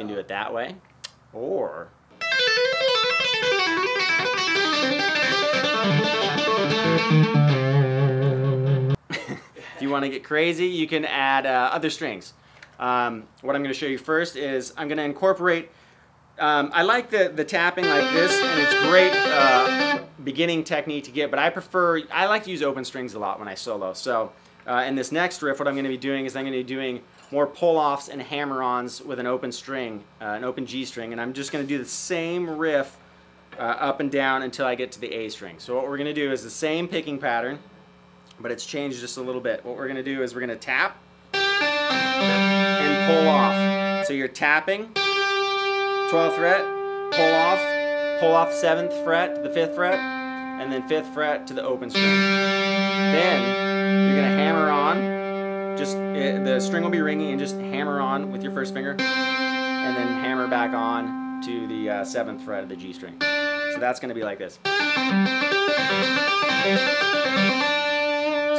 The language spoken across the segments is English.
can do it that way, or if you want to get crazy, you can add other strings. What I'm going to show you first is I'm going to incorporate, I like the tapping like this, and it's great beginning technique to get, but I like to use open strings a lot when I solo. So in this next riff, what I'm going to be doing is I'm going to be doing more pull-offs and hammer-ons with an open string, an open G string, and I'm just going to do the same riff up and down until I get to the A string. So what we're going to do is the same picking pattern, but it's changed just a little bit. What we're going to do is we're going to tap and pull off. So you're tapping, 12th fret, pull off 7th fret to the 5th fret, and then 5th fret to the open string. Then you're going to hammer on. The string will be ringing, and just hammer on with your first finger, and then hammer back on to the 7th fret of the G string. So that's going to be like this.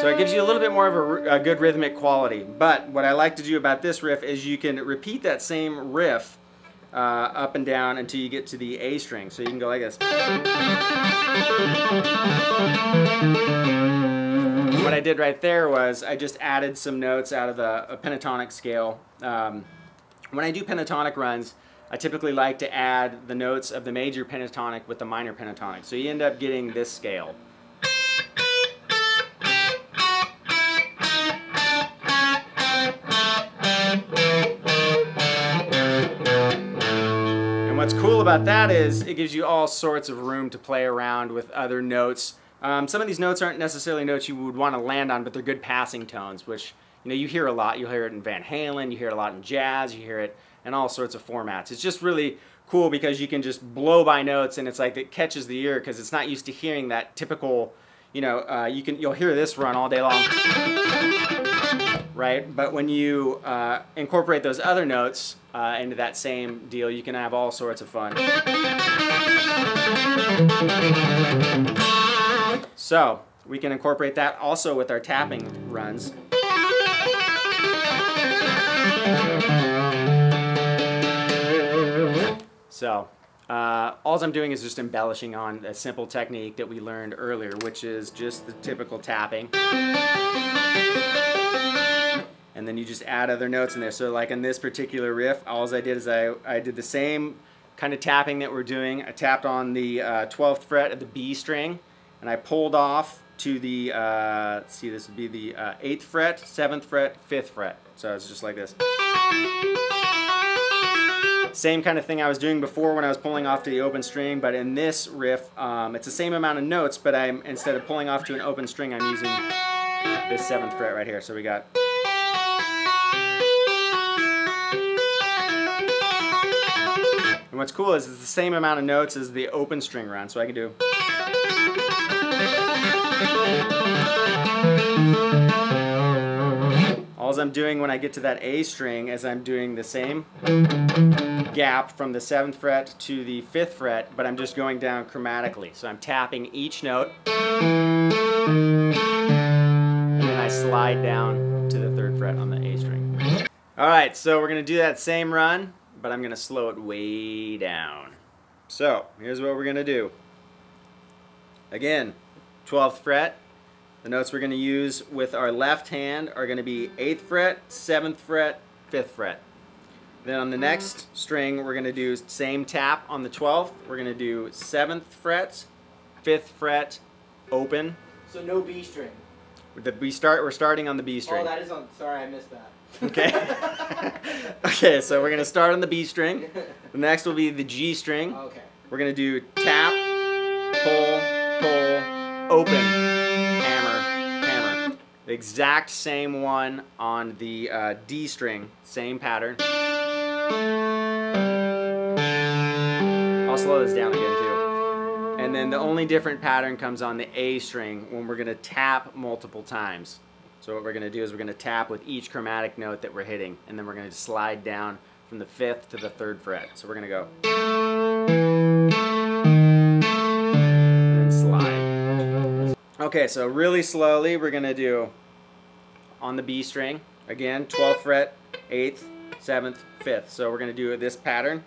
So it gives you a little bit more of a good rhythmic quality. But what I like to do about this riff is you can repeat that same riff up and down until you get to the A string. So you can go like this. What I did right there was I just added some notes out of a pentatonic scale. When I do pentatonic runs, I typically like to add the notes of the major pentatonic with the minor pentatonic. So you end up getting this scale. And what's cool about that is it gives you all sorts of room to play around with other notes. Some of these notes aren't necessarily notes you would want to land on, but they're good passing tones, which you hear a lot. You'll hear it in Van Halen, you hear it a lot in jazz, you hear it in all sorts of formats. It's just really cool because you can just blow by notes, and it's like it catches the ear because it's not used to hearing that typical, you'll hear this run all day long, right? But when you incorporate those other notes into that same deal, you can have all sorts of fun. So we can incorporate that also with our tapping runs. So all I'm doing is just embellishing on a simple technique that we learned earlier, which is just the typical tapping. And then you just add other notes in there. So like in this particular riff, all I did is I did the same kind of tapping that we're doing. I tapped on the 12th fret of the B string, and I pulled off to the, let's see, this would be the 8th fret, 7th fret, 5th fret. So it's just like this. Same kind of thing I was doing before when I was pulling off to the open string, but in this riff, it's the same amount of notes, but instead of pulling off to an open string, I'm using this 7th fret right here. So we got. And what's cool is it's the same amount of notes as the open string run, so I can do. All I'm doing when I get to that A string is I'm doing the same gap from the 7th fret to the 5th fret, but I'm just going down chromatically. So I'm tapping each note, and then I slide down to the 3rd fret on the A string. Alright, so we're going to do that same run, but I'm going to slow it way down. So here's what we're going to do. Again, 12th fret. The notes we're going to use with our left hand are going to be 8th fret, 7th fret, 5th fret. Then on the next string, we're going to do same tap on the 12th. We're going to do 7th fret, 5th fret, open. So no B string. We're starting on the B string. Oh, that is on. Sorry, I missed that. Okay. Okay, so we're going to start on the B string. The next will be the G string. Okay. We're going to do tap, pull, pull, open, hammer, hammer. The exact same one on the D string, same pattern. I'll slow this down again too. And then the only different pattern comes on the A string when we're going to tap multiple times. So what we're going to do is we're going to tap with each chromatic note that we're hitting, and then we're going to slide down from the 5th to the 3rd fret. So we're going to go. And then slide. Okay, so really slowly we're going to do on the B string, again, 12th fret, 8th, 7th, 5th. So we're going to do this pattern.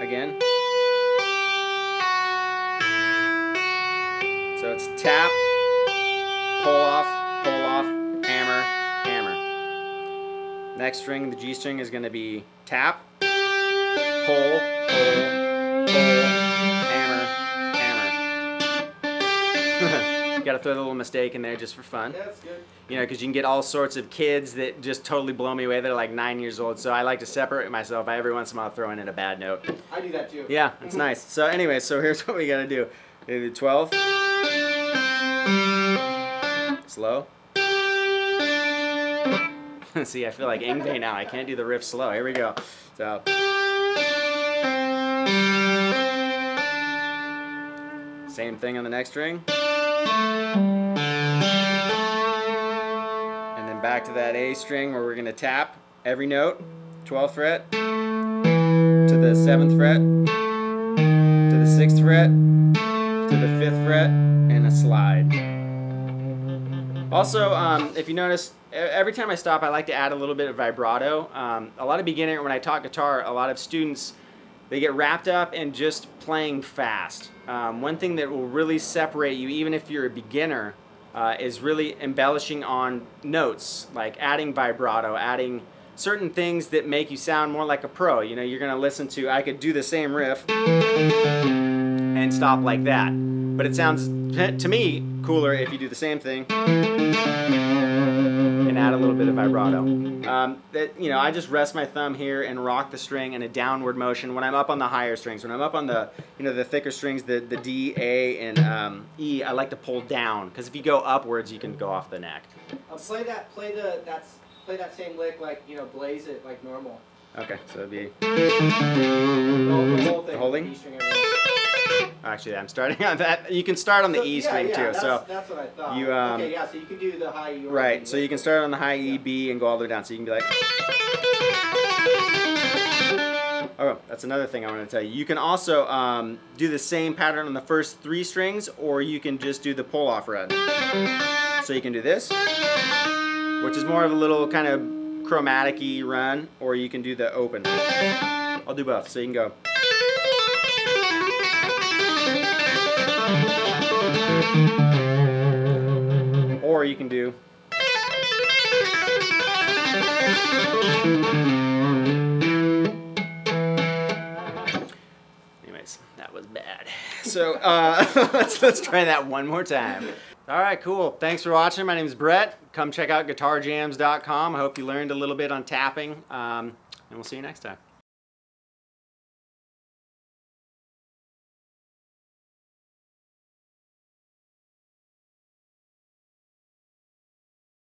Again. So it's tap, pull off, hammer, hammer. Next string, the G string, is going to be tap, pull, hammer, hammer. Got to throw the little mistake in there just for fun. Yeah, that's good. You know, because you can get all sorts of kids that just totally blow me away. They're like 9 years old. So I like to separate myself. Every once in a while throw in a bad note. I do that too. Yeah, it's nice. So anyway, so here's what we got to do. We do 12. Slow. See, I feel like Ingve now. I can't do the riff slow. Here we go. So. Same thing on the next string. And then back to that A string where we're going to tap every note, 12th fret, to the 7th fret, to the 6th fret, to the 5th fret, and a slide. Also, if you notice, every time I stop, I like to add a little bit of vibrato. A lot of beginner, when I talk guitar, a lot of students, they get wrapped up in just playing fast. One thing that will really separate you, even if you're a beginner, is really embellishing on notes, like adding vibrato, adding certain things that make you sound more like a pro. You know, you're going to listen to, I could do the same riff and stop like that. But it sounds, to me, cooler if you do the same thing and add a little bit of vibrato. You know, I just rest my thumb here and rock the string in a downward motion when I'm up on the higher strings. When I'm up on the, you know, the thicker strings, the D, A, and E, I like to pull down, because if you go upwards, you can go off the neck. Play that same lick like, you know, blaze it like normal. Okay, so it'd be The whole thing. the holding. E string, everything. Actually, I'm starting on that. You can start on the E string too. That's, so that's what I thought. you okay, yeah. So you can do the high E. right. So you can start on the high E, B, and go all the way down. So you can be like. Oh, that's another thing I want to tell you. You can also do the same pattern on the first 3 strings, or you can just do the pull-off run. So you can do this, which is more of a little kind of chromatic-y run, or you can do the open. I'll do both. So you can go. Or you can do. Anyways, that was bad. So let's try that one more time. All right, cool. Thanks for watching. My name is Brett. Come check out guitarjams.com. I hope you learned a little bit on tapping, and we'll see you next time.